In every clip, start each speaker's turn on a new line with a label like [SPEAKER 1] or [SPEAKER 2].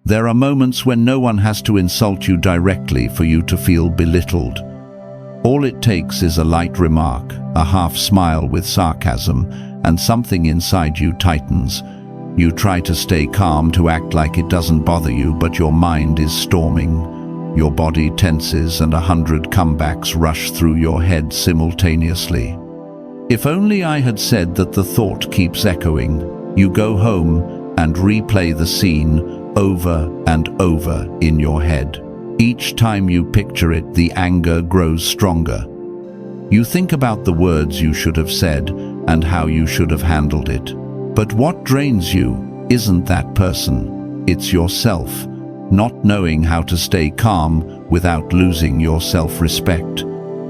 [SPEAKER 1] There are moments when no one has to insult you directly for you to feel belittled. All it takes is a light remark, a half smile with sarcasm, and something inside you tightens. You try to stay calm, to act like it doesn't bother you, but your mind is storming. Your body tenses and 100 comebacks rush through your head simultaneously. If only I had said that the thought keeps echoing. You go home and replay the scene over and over in your head. Each time you picture it, the anger grows stronger. You think about the words you should have said and how you should have handled it. But what drains you isn't that person, it's yourself, not knowing how to stay calm without losing your self-respect.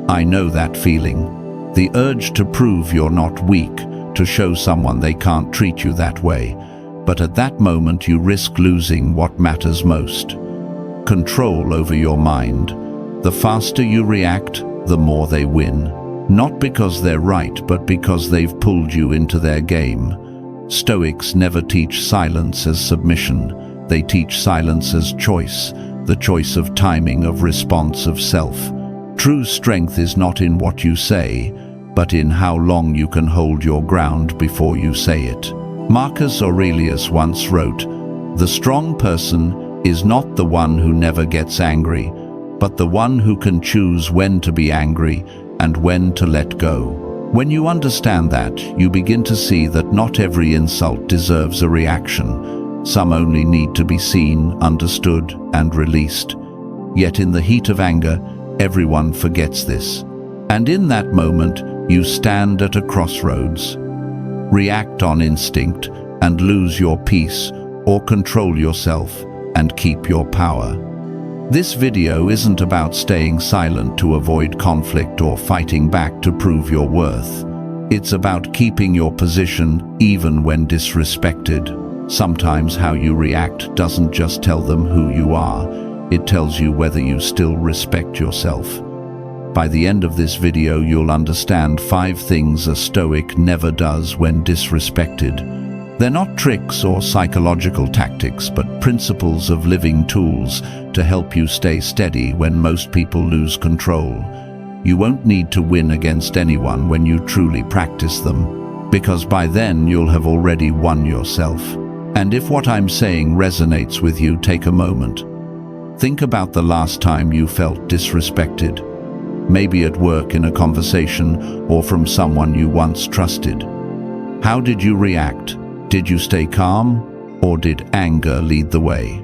[SPEAKER 1] I know that feeling. The urge to prove you're not weak, to show someone they can't treat you that way. But at that moment you risk losing what matters most. Control over your mind. The faster you react, the more they win. Not because they're right, but because they've pulled you into their game. Stoics never teach silence as submission. They teach silence as choice, the choice of timing, of response, of self. True strength is not in what you say, but in how long you can hold your ground before you say it. Marcus Aurelius once wrote, "The strong person is not the one who never gets angry, but the one who can choose when to be angry and when to let go." When you understand that, you begin to see that not every insult deserves a reaction. Some only need to be seen, understood, and released. Yet in the heat of anger, everyone forgets this. And in that moment, you stand at a crossroads. React on instinct and lose your peace, or control yourself and keep your power. This video isn't about staying silent to avoid conflict or fighting back to prove your worth. It's about keeping your position even when disrespected. Sometimes how you react doesn't just tell them who you are, it tells you whether you still respect yourself. By the end of this video, you'll understand 5 things a Stoic never does when disrespected. They're not tricks or psychological tactics, but principles of living tools to help you stay steady when most people lose control. You won't need to win against anyone when you truly practice them, because by then you'll have already won yourself. And if what I'm saying resonates with you, take a moment. Think about the last time you felt disrespected. Maybe at work, in a conversation, or from someone you once trusted. How did you react? Did you stay calm, or did anger lead the way?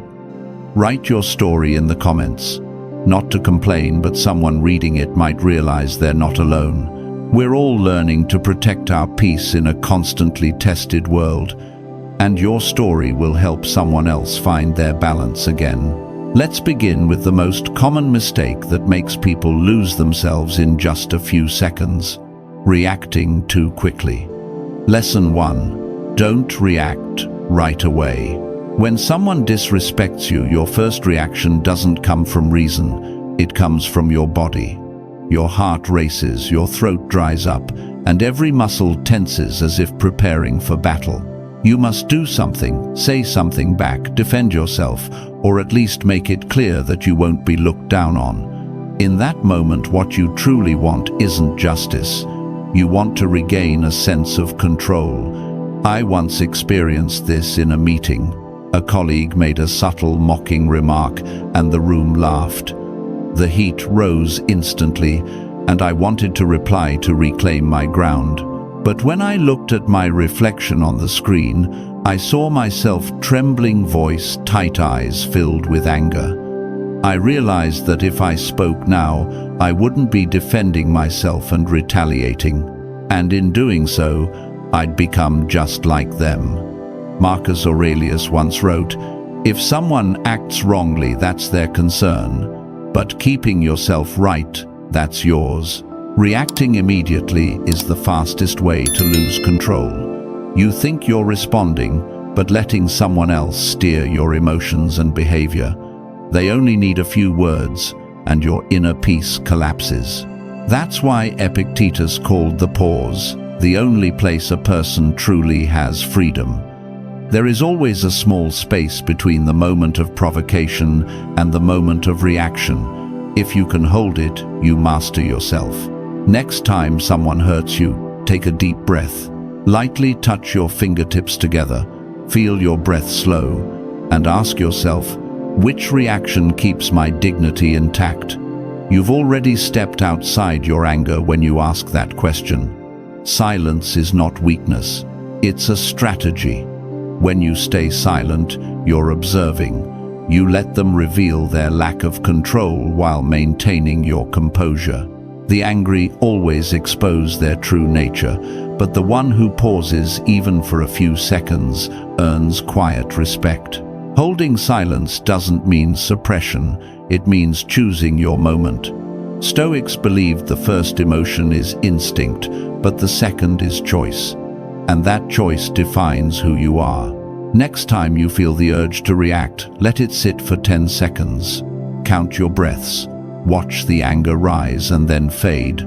[SPEAKER 1] Write your story in the comments. Not to complain, but someone reading it might realize they're not alone. We're all learning to protect our peace in a constantly tested world, and your story will help someone else find their balance again. Let's begin with the most common mistake that makes people lose themselves in just a few seconds: reacting too quickly. Lesson 1. Don't react right away. When someone disrespects you, your first reaction doesn't come from reason, it comes from your body. Your heart races, your throat dries up, and every muscle tenses as if preparing for battle. You must do something, say something back, defend yourself, or at least make it clear that you won't be looked down on. In that moment, what you truly want isn't justice. You want to regain a sense of control. I once experienced this in a meeting. A colleague made a subtle, mocking remark, and the room laughed. The heat rose instantly, and I wanted to reply to reclaim my ground. But when I looked at my reflection on the screen, I saw myself, trembling voice, tight eyes filled with anger. I realized that if I spoke now, I wouldn't be defending myself and retaliating. And in doing so, I'd become just like them. Marcus Aurelius once wrote, "If someone acts wrongly, that's their concern, but keeping yourself right, that's yours." Reacting immediately is the fastest way to lose control. You think you're responding, but letting someone else steer your emotions and behavior. They only need a few words, and your inner peace collapses. That's why Epictetus called the pause the only place a person truly has freedom. There is always a small space between the moment of provocation and the moment of reaction. If you can hold it, you master yourself. Next time someone hurts you, take a deep breath. Lightly touch your fingertips together, feel your breath slow, and ask yourself, which reaction keeps my dignity intact? You've already stepped outside your anger when you ask that question. Silence is not weakness, it's a strategy. When you stay silent, you're observing. You let them reveal their lack of control while maintaining your composure. The angry always expose their true nature, but the one who pauses even for a few seconds earns quiet respect. Holding silence doesn't mean suppression, it means choosing your moment. Stoics believed the first emotion is instinct, but the second is choice. And that choice defines who you are. Next time you feel the urge to react, let it sit for 10 seconds. Count your breaths. Watch the anger rise and then fade.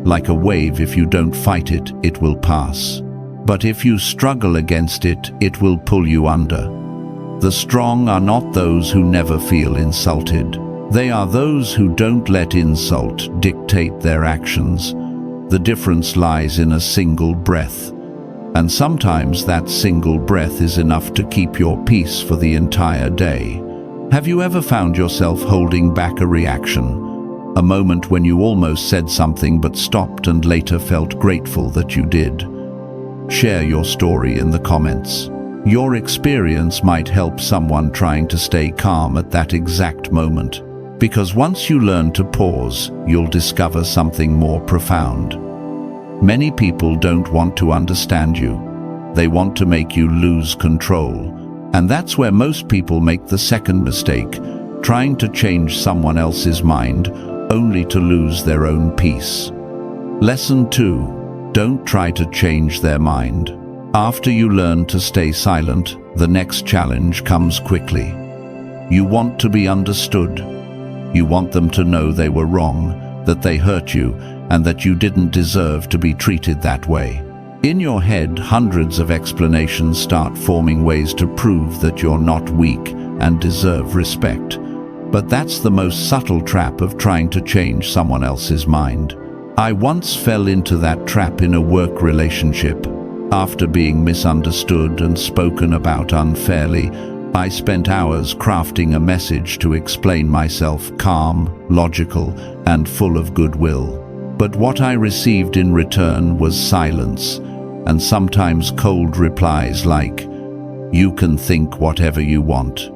[SPEAKER 1] Like a wave, if you don't fight it, it will pass. But if you struggle against it, it will pull you under. The strong are not those who never feel insulted. They are those who don't let insult dictate their actions. The difference lies in a single breath. And sometimes that single breath is enough to keep your peace for the entire day. Have you ever found yourself holding back a reaction? A moment when you almost said something but stopped and later felt grateful that you did? Share your story in the comments. Your experience might help someone trying to stay calm at that exact moment. Because once you learn to pause, you'll discover something more profound. Many people don't want to understand you. They want to make you lose control. And that's where most people make the second mistake, trying to change someone else's mind, only to lose their own peace. Lesson 2. Don't try to change their mind. After you learn to stay silent, the next challenge comes quickly. You want to be understood. You want them to know they were wrong, that they hurt you, and that you didn't deserve to be treated that way. In your head, hundreds of explanations start forming ways to prove that you're not weak and deserve respect. But that's the most subtle trap of trying to change someone else's mind. I once fell into that trap in a work relationship. After being misunderstood and spoken about unfairly, I spent hours crafting a message to explain myself calm, logical, and full of goodwill. But what I received in return was silence, and sometimes cold replies like, "You can think whatever you want."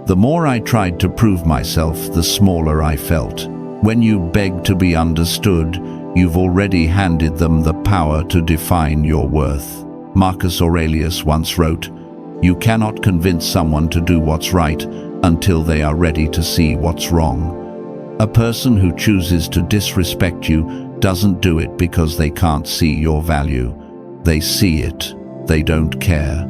[SPEAKER 1] The more I tried to prove myself, the smaller I felt. When you beg to be understood, you've already handed them the power to define your worth. Marcus Aurelius once wrote, "You cannot convince someone to do what's right until they are ready to see what's wrong." A person who chooses to disrespect you doesn't do it because they can't see your value. They see it, they don't care.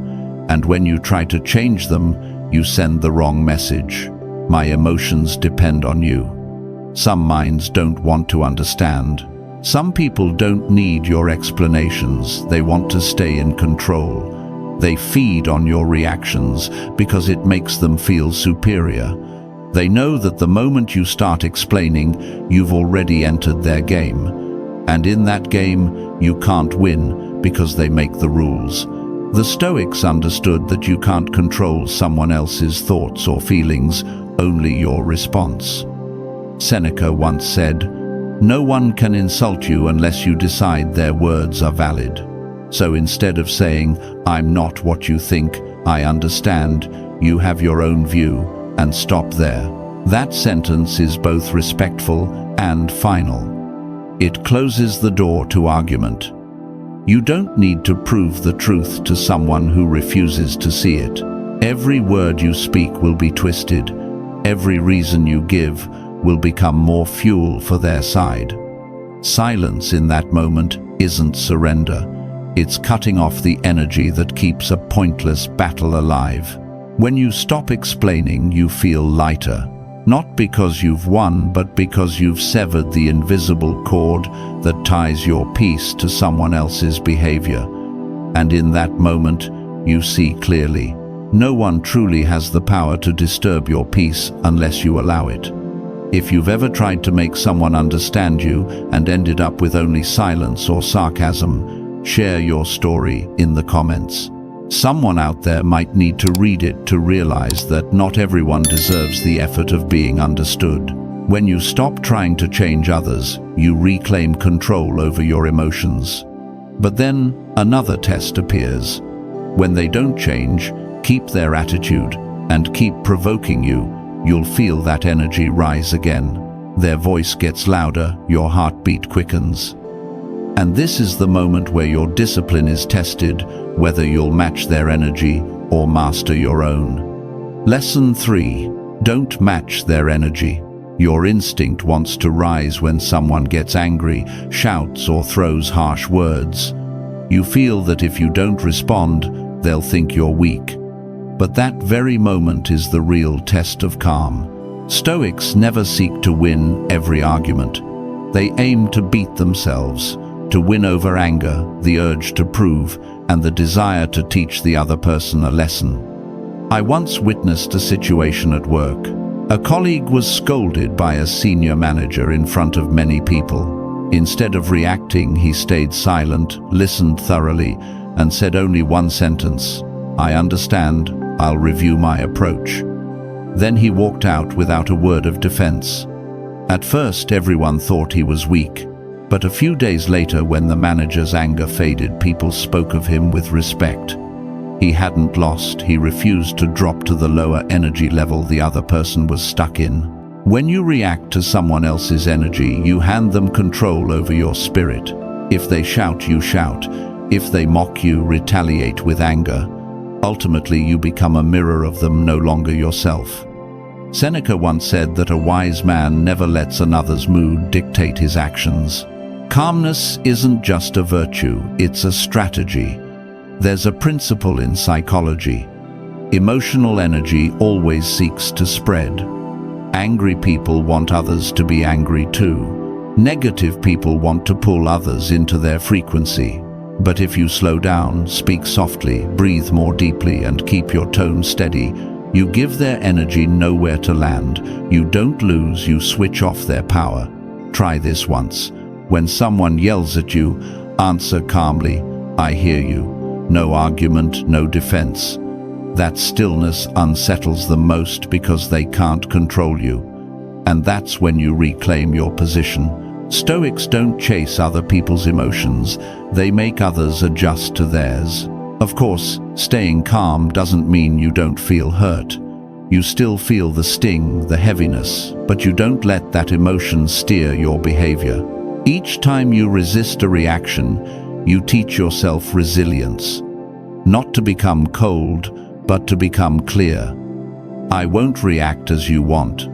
[SPEAKER 1] And when you try to change them, you send the wrong message. My emotions depend on you. Some minds don't want to understand. Some people don't need your explanations, they want to stay in control. They feed on your reactions because it makes them feel superior. They know that the moment you start explaining, you've already entered their game. And in that game, you can't win because they make the rules. The Stoics understood that you can't control someone else's thoughts or feelings, only your response. Seneca once said, "No one can insult you unless you decide their words are valid." So instead of saying, "I'm not what you think, I understand," you have your own view, and stop there. That sentence is both respectful and final. It closes the door to argument. You don't need to prove the truth to someone who refuses to see it. Every word you speak will be twisted. Every reason you give will become more fuel for their side. Silence in that moment isn't surrender. It's cutting off the energy that keeps a pointless battle alive. When you stop explaining, you feel lighter. Not because you've won, but because you've severed the invisible cord that ties your peace to someone else's behavior. And in that moment, you see clearly. No one truly has the power to disturb your peace unless you allow it. If you've ever tried to make someone understand you and ended up with only silence or sarcasm, share your story in the comments. Someone out there might need to read it to realize that not everyone deserves the effort of being understood. When you stop trying to change others, you reclaim control over your emotions. But then another test appears. When they don't change, keep their attitude, and keep provoking you, you'll feel that energy rise again. Their voice gets louder, your heartbeat quickens. And this is the moment where your discipline is tested, whether you'll match their energy or master your own. Lesson 3. Don't match their energy. Your instinct wants to rise when someone gets angry, shouts, or throws harsh words. You feel that if you don't respond, they'll think you're weak. But that very moment is the real test of calm. Stoics never seek to win every argument. They aim to beat themselves, to win over anger, the urge to prove, and the desire to teach the other person a lesson. I once witnessed a situation at work. A colleague was scolded by a senior manager in front of many people. Instead of reacting, he stayed silent, listened thoroughly, and said only one sentence: "I understand, I'll review my approach." Then he walked out without a word of defense. At first, everyone thought he was weak, but a few days later, when the manager's anger faded, people spoke of him with respect. He hadn't lost, he refused to drop to the lower energy level the other person was stuck in. When you react to someone else's energy, you hand them control over your spirit. If they shout, you shout. If they mock you, retaliate with anger. Ultimately, you become a mirror of them, no longer yourself. Seneca once said that a wise man never lets another's mood dictate his actions. Calmness isn't just a virtue, it's a strategy. There's a principle in psychology. Emotional energy always seeks to spread. Angry people want others to be angry too. Negative people want to pull others into their frequency. But if you slow down, speak softly, breathe more deeply, and keep your tone steady, you give their energy nowhere to land. You don't lose, you switch off their power. Try this once. When someone yells at you, answer calmly, "I hear you." No argument, no defense. That stillness unsettles them most because they can't control you. And that's when you reclaim your position. Stoics don't chase other people's emotions, they make others adjust to theirs. Of course, staying calm doesn't mean you don't feel hurt. You still feel the sting, the heaviness, but you don't let that emotion steer your behavior. Each time you resist a reaction, you teach yourself resilience. Not to become cold, but to become clear. I won't react as you want.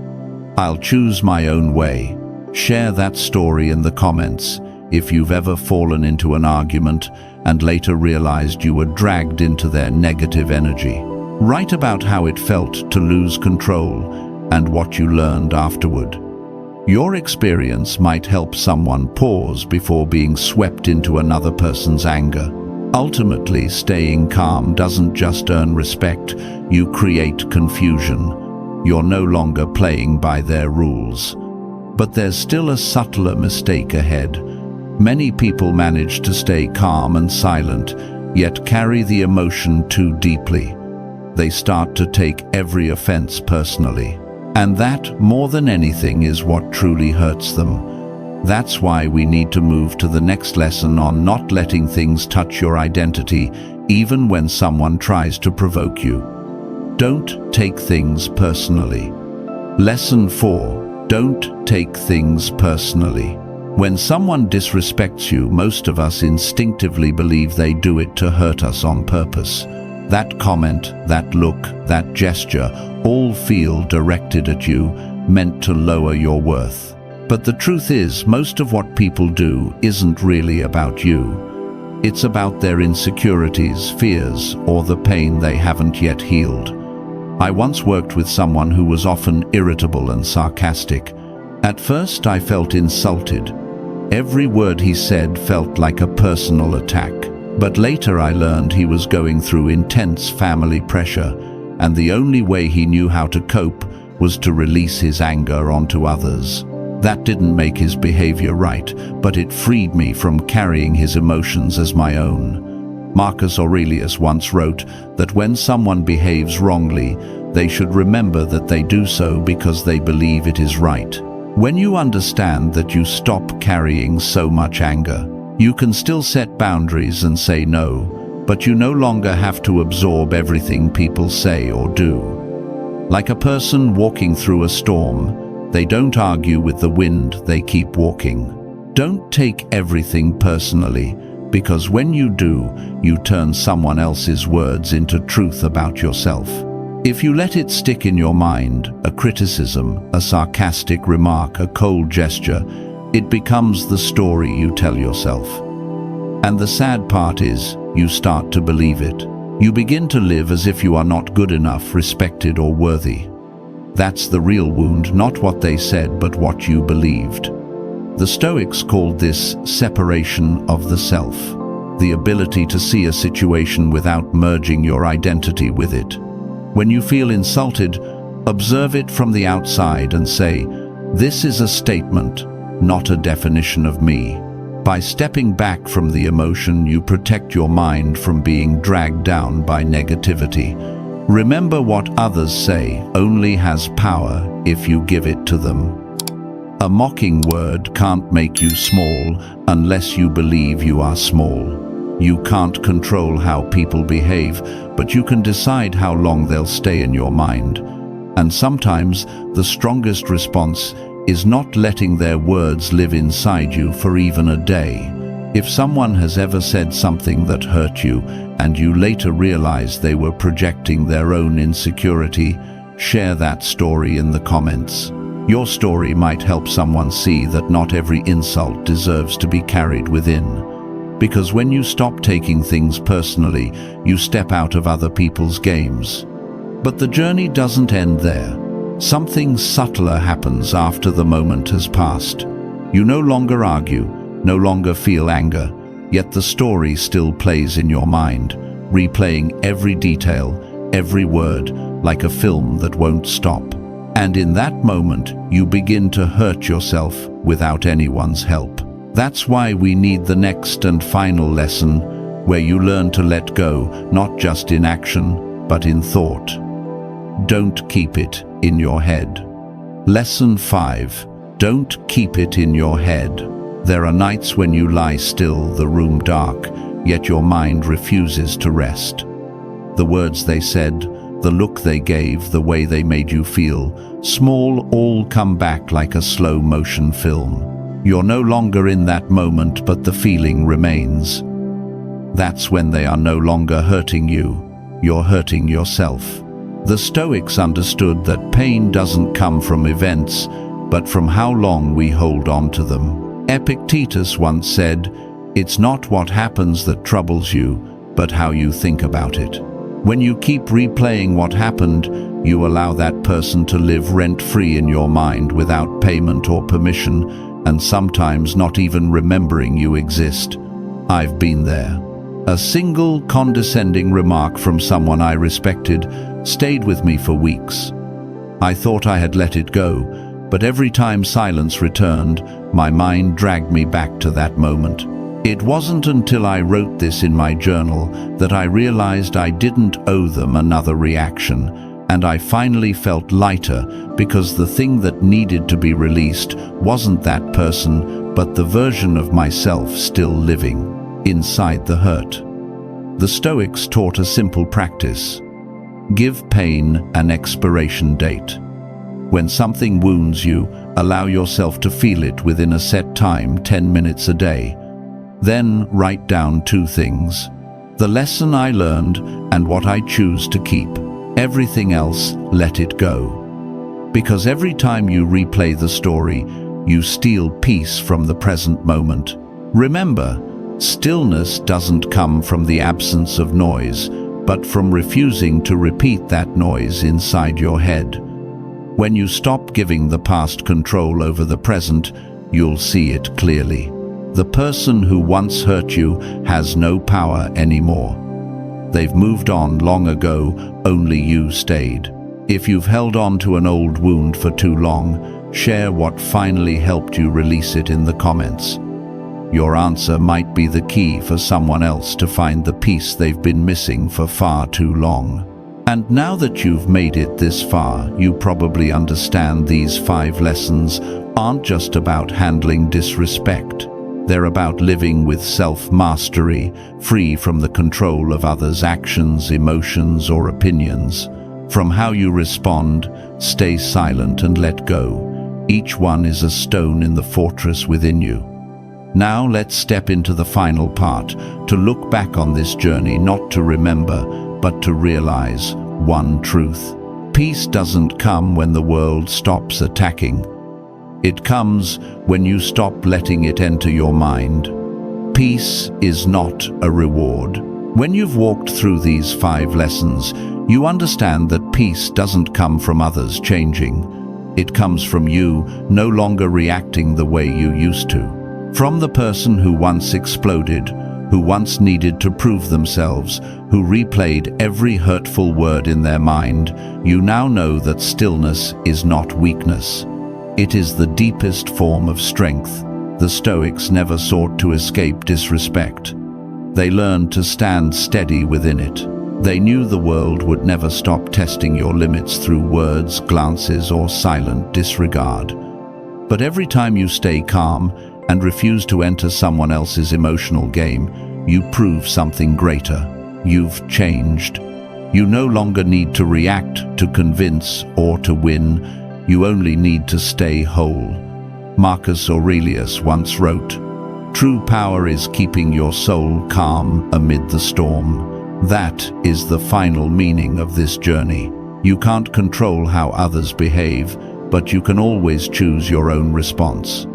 [SPEAKER 1] I'll choose my own way. Share that story in the comments if you've ever fallen into an argument and later realized you were dragged into their negative energy. Write about how it felt to lose control and what you learned afterward. Your experience might help someone pause before being swept into another person's anger. Ultimately, staying calm doesn't just earn respect, you create confusion. You're no longer playing by their rules. But there's still a subtler mistake ahead. Many people manage to stay calm and silent, yet carry the emotion too deeply. They start to take every offense personally. And that, more than anything, is what truly hurts them. That's why we need to move to the next lesson on not letting things touch your identity, even when someone tries to provoke you. Don't take things personally. Lesson 4. Don't take things personally. When someone disrespects you, most of us instinctively believe they do it to hurt us on purpose. That comment, that look, that gesture, all feel directed at you, meant to lower your worth. But the truth is, most of what people do isn't really about you. It's about their insecurities, fears, or the pain they haven't yet healed. I once worked with someone who was often irritable and sarcastic. At first, I felt insulted. Every word he said felt like a personal attack. But later I learned he was going through intense family pressure, and the only way he knew how to cope was to release his anger onto others. That didn't make his behavior right, but it freed me from carrying his emotions as my own. Marcus Aurelius once wrote that when someone behaves wrongly, they should remember that they do so because they believe it is right. When you understand that you stop carrying so much anger, you can still set boundaries and say no, but you no longer have to absorb everything people say or do. Like a person walking through a storm, they don't argue with the wind, they keep walking. Don't take everything personally, because when you do, you turn someone else's words into truth about yourself. If you let it stick in your mind, a criticism, a sarcastic remark, a cold gesture, it becomes the story you tell yourself. And the sad part is, you start to believe it. You begin to live as if you are not good enough, respected, or worthy. That's the real wound, not what they said, but what you believed. The Stoics called this separation of the self, the ability to see a situation without merging your identity with it. When you feel insulted, observe it from the outside and say, "This is a statement, not a definition of me." By stepping back from the emotion, you protect your mind from being dragged down by negativity. Remember, what others say only has power if you give it to them. A mocking word can't make you small unless you believe you are small. You can't control how people behave, but you can decide how long they'll stay in your mind. And sometimes the strongest response is not letting their words live inside you for even a day. If someone has ever said something that hurt you and you later realize they were projecting their own insecurity, share that story in the comments. Your story might help someone see that not every insult deserves to be carried within. Because when you stop taking things personally, you step out of other people's games. But the journey doesn't end there. Something subtler happens after the moment has passed. You no longer argue, no longer feel anger, yet the story still plays in your mind, replaying every detail, every word, like a film that won't stop. And in that moment, you begin to hurt yourself without anyone's help. That's why we need the next and final lesson, where you learn to let go, not just in action, but in thought. Don't keep it in your head. Lesson 5. Don't keep it in your head. There are nights when you lie still, the room dark, yet your mind refuses to rest. The words they said, the look they gave, the way they made you feel, small, all come back like a slow-motion film. You're no longer in that moment, but the feeling remains. That's when they are no longer hurting you. You're hurting yourself. The Stoics understood that pain doesn't come from events, but from how long we hold on to them. Epictetus once said, "It's not what happens that troubles you, but how you think about it." When you keep replaying what happened, you allow that person to live rent-free in your mind without payment or permission, and sometimes not even remembering you exist. I've been there. A single condescending remark from someone I respected stayed with me for weeks. I thought I had let it go, but every time silence returned, my mind dragged me back to that moment. It wasn't until I wrote this in my journal that I realized I didn't owe them another reaction, and I finally felt lighter because the thing that needed to be released wasn't that person, but the version of myself still living inside the hurt. The Stoics taught a simple practice. Give pain an expiration date. When something wounds you, allow yourself to feel it within a set time, 10 minutes a day. Then write down 2 things: the lesson I learned and what I choose to keep. Everything else, let it go. Because every time you replay the story, you steal peace from the present moment. Remember, stillness doesn't come from the absence of noise, but from refusing to repeat that noise inside your head. When you stop giving the past control over the present, you'll see it clearly. The person who once hurt you has no power anymore. They've moved on long ago, only you stayed. If you've held on to an old wound for too long, share what finally helped you release it in the comments. Your answer might be the key for someone else to find the peace they've been missing for far too long. And now that you've made it this far, you probably understand these 5 lessons aren't just about handling disrespect. They're about living with self-mastery, free from the control of others' actions, emotions, or opinions. From how you respond, stay silent and let go. Each one is a stone in the fortress within you. Now let's step into the final part, to look back on this journey, not to remember, but to realize one truth. Peace doesn't come when the world stops attacking. It comes when you stop letting it enter your mind. Peace is not a reward. When you've walked through these 5 lessons, you understand that peace doesn't come from others changing. It comes from you no longer reacting the way you used to. From the person who once exploded, who once needed to prove themselves, who replayed every hurtful word in their mind, you now know that stillness is not weakness. It is the deepest form of strength. The Stoics never sought to escape disrespect. They learned to stand steady within it. They knew the world would never stop testing your limits through words, glances, or silent disregard. But every time you stay calm and refuse to enter someone else's emotional game, you prove something greater. You've changed. You no longer need to react, to convince, or to win. You only need to stay whole. Marcus Aurelius once wrote, "True power is keeping your soul calm amid the storm." That is the final meaning of this journey. You can't control how others behave, but you can always choose your own response.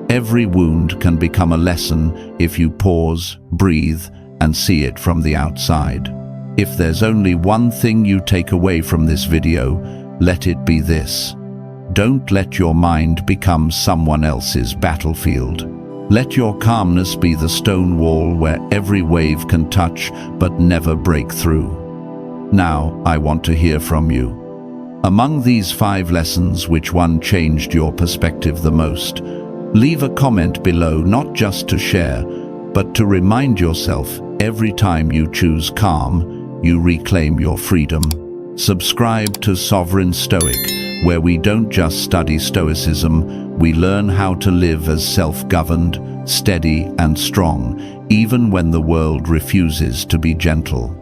[SPEAKER 1] Every wound can become a lesson if you pause, breathe, and see it from the outside. If there's only one thing you take away from this video, let it be this. Don't let your mind become someone else's battlefield. Let your calmness be the stone wall where every wave can touch but never break through. Now, I want to hear from you. Among these 5 lessons, which one changed your perspective the most? Leave a comment below, not just to share, but to remind yourself every time you choose calm, you reclaim your freedom. Subscribe to Sovereign Stoic, where we don't just study Stoicism, we learn how to live as self-governed, steady, and strong, even when the world refuses to be gentle.